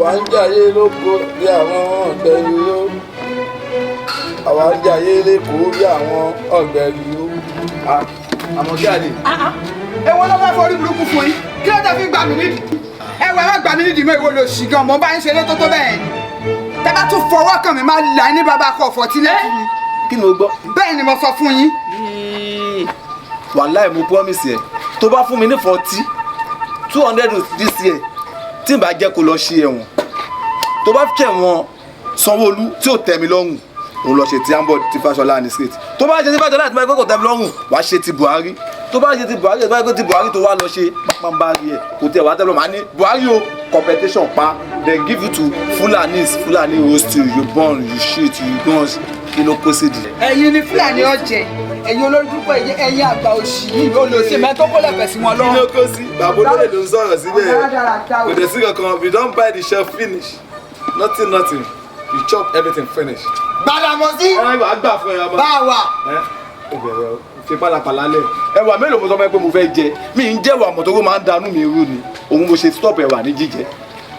àwa ń jayé lóko bí àwọn ọ̀gbẹ̀rì yó àwa ń jayé lẹ́kọ̀ọ́ bí àwọn ọ̀gbẹ̀rì yó. àmọ́ kí àlè. èwo ló fẹ́ forí burúkú fún yín kí ló tẹ́ fi gbà mí nídìí ẹwà má gbà mí nídìí mọ́ ìwọ lò sí gan mo bá ń ṣe létó tó bẹ́ẹ̀ ni tẹ́ bá tún fọwọ́ kàn mí máa là ní bàbá akọ ọ̀fọ̀ tí lẹ́yìn mi. kí ni o gbọ́. bẹ́ẹ̀ ni mo sọ fún yín. wàláì mo promise ẹ tó bá fún mi ní 200 this year tí n bá jẹ́ kó lọ ṣe ẹ̀wọ̀n tó bá fẹ́ wọn Sanwó-Olú tí ò tẹ́ mi lọ́rùn òun lọ ṣe ti Ambod ti Fáṣọlá ní state tó bá ṣe ti Fáṣọlá àti báyìí kò tẹ́ mi lọ́rùn wàá ṣe ti Buhari tó bá ṣe ti Buhari àti báyìí ti Buhari tó wá lọ ṣe pápánbárí ẹ̀ kò tẹ́ wàá tẹ́ lọ́ máa ní Buhari o competition pa then give it to Fulani roast you you burn you shit you guns kí ló kó sí di. ẹ̀yin ni Fúlàní ọ̀jẹ̀ ẹ̀yin olórí púpọ̀ ẹ̀yin àgbà òṣì yìí olùsí mẹ́tọ́ kó lẹ̀fẹ̀ sí wọn lọ́wọ́. kí ló kó sí bàbá olóyè ló ń sọ̀rọ̀ síbẹ̀ kò dé sí kankan we don buy the shelf finish nothing you chop everything finish. Gbàdàmọ́sí. ẹ wàá gbà fún ẹ ọmọ. báwa. ẹ bẹ̀rẹ̀ fi pálapàla lẹ̀ ẹwà mélòó mo sọ fún ẹ pé mo fẹ́ jẹ mi ń jẹ́ wà mọ̀tò kó máa ń danú mi rú ni òun mo ṣe stop ẹwà ní jíjẹ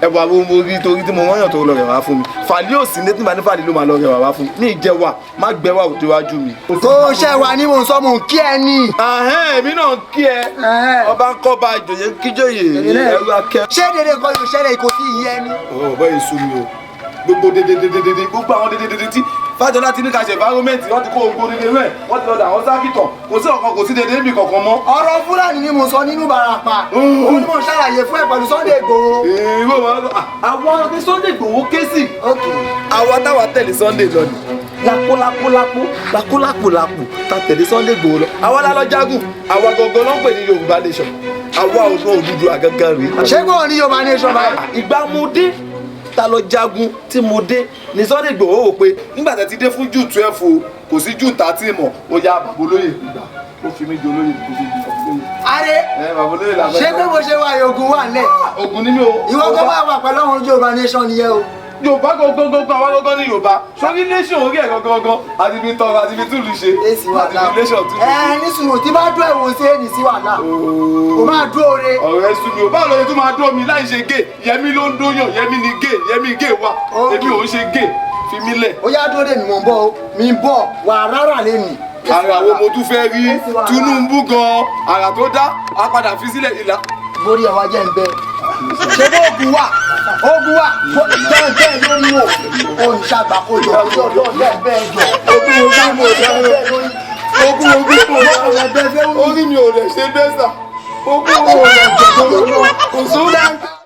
ẹwà wo mo rí torí tí mo rán yàn tó lọ rẹ̀ wá fún mi fàlí òsì ní tí màá ní fàlí ló máa lọ rẹ̀ wá fún mi ní ìjẹwà má gbẹwà òde wájú mi. kó ṣe wà ní mò ń sọ mò ń kí ẹ ní. èmi náà kí ẹ ọba ń kọ́ bá ìjòyè kíjòyè ẹrú akẹ́. ṣé dédé kan yóò ṣẹlẹ̀ kò sí ìyẹn ni. ọ̀bọ̀ èso mi o gbogbo dédédédédé gbogbo àwọn dédédédé tí Fáṣọlá ti ní ká ṣe environment wọ́n ti kó gbogbo dédé rẹ̀ wọ́n ti lọ́dọ̀ àwọn sákìtọ̀ kò sí ọ̀kan kò sí dédé níbi kankan mọ́. ọ̀rọ̀ Fúlàní ni mo sọ nínú Ìbàràpá òun ni mo ṣàlàyé fún ẹ pẹ̀lú Sunday Igboho. èrò wọn àwọn ní Sunday Igboho ké sí. àwa táwa tẹ̀lé Sunday lọ ni lápò ta tẹ̀lé Sunday Igboho lọ àwa lálọ́ jágùn àwa gangan ló ń pè ní Yorùbá nation àwa ọ̀dọ́ Odùduwà gangan rèé. ṣé kò ní Yorùbá nation báyìí. ìgbà mo dé ta lọ jagun tí mo dé ní Sunday Igboho wò pé nígbà tí a ti dé fún June 12 o kò sí June 13 mọ́ ó yá bàbá olóyè ìgbà ó fi mí di olóyè kò sí di bàbá olóyè. Adé bàbá olóyè làbẹ́. ṣé pé mo ṣe wá ogun wà nílẹ̀. ogun ní mi o. ìwọ kọ́ bá wà pẹ̀lú àwọn Yorùbá nation nìyẹn o. Yorùbá gangan àwọn gangan ní Yorùbá sórí nation orí ẹ̀ gangan àti fi tọrọ àti fi túlù ṣe èsì wàhálà àti fi nation túlù. ní sùúrù tí bá dún ẹ̀wọ̀n sí èyí sí wàhálà o máa dún oore. ọ̀rẹ́ sùn mi ò báwo lóye tó máa dún mi láì ṣe gé Yẹmí ló ń dóyàn Yẹmí ni gé Yẹmí gé wa èmi ò ń ṣe gé fi mí lẹ̀. ó yá dúró dè mí mò ń bọ̀ o mi ń bọ̀ wà rárá lé mi. ara wo mo tún fẹ́ rí Tinubu gan ara tó dá a padà fi sílẹ̀ ìlà. borí ẹwà jẹ́ ń bẹ ṣé bó ogun wà bẹ́ẹ̀ ló ń wò olùṣàgbà kojọ bẹ́ẹ̀ jọ ogun orí mi ò lè ṣe bẹ́ẹ̀ sà ogun orí mi ò lè jẹ tó lọ kò sóò.